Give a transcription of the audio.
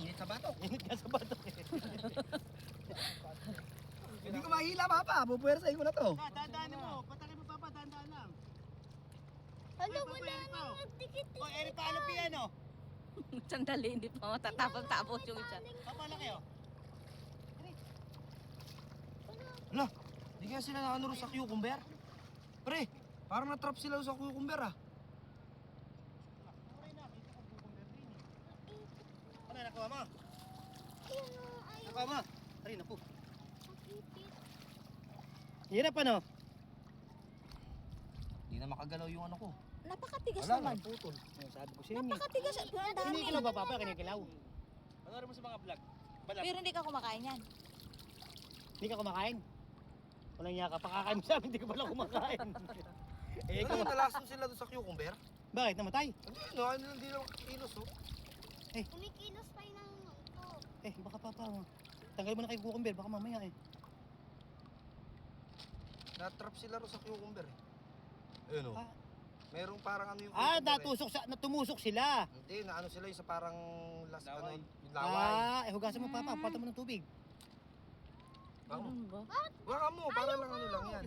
Init sa batok. Init nga sa bato eh. Hindi ko mahila, Papa. Pupuwersahin ko na to. Dandaanin mo. Patakin mo papa, dandaan lang. Hala, wala nang nagdikit. O, Eric, paano piano? Sandali, hindi pa matatapos-tapos yung isa. Papa, laki oh. Ala, di kaya sila nakano sa cucumber? Pre, parang natrap sila sa cucumber ah. Ano, nakuha mo? Ayun o, ayun. Nakuha mo? Ay, naku. Nakipit. Hirap ano? Hindi na makagalaw yung ano ko. Napakatigas Wala naman. na, putol. Sabi ko sa'yo. Napakatigas. Ang dami. Kinikilaw ba papa? Kinikilaw. Panoorin mo sa mga vlog. Balap. Pero hindi ka kumakain yan. Hindi ka kumakain? Walang niya ka. Pakakain mo sa akin, hindi ka pala kumakain. Eh, Ano ikaw. yung nalason sila doon sa cucumber? Bakit? Namatay? Hindi, no, ano hindi lang kilos oh. Kumikilos pa yun ng ito. Eh, baka papa. Tanggalin mo na kay cucumber. Baka mamaya eh. Natrap sila ro sa cucumber eh. Ayun oh. Ah, Merong parang ano yung natusok sa, natumusok sila. Hindi, na ano sila yung sa parang ano, yung laway. Hugasan mo papa. Pata mo ng tubig. Baka mo. Ganun ba? Baka mo, para lang ano lang yan.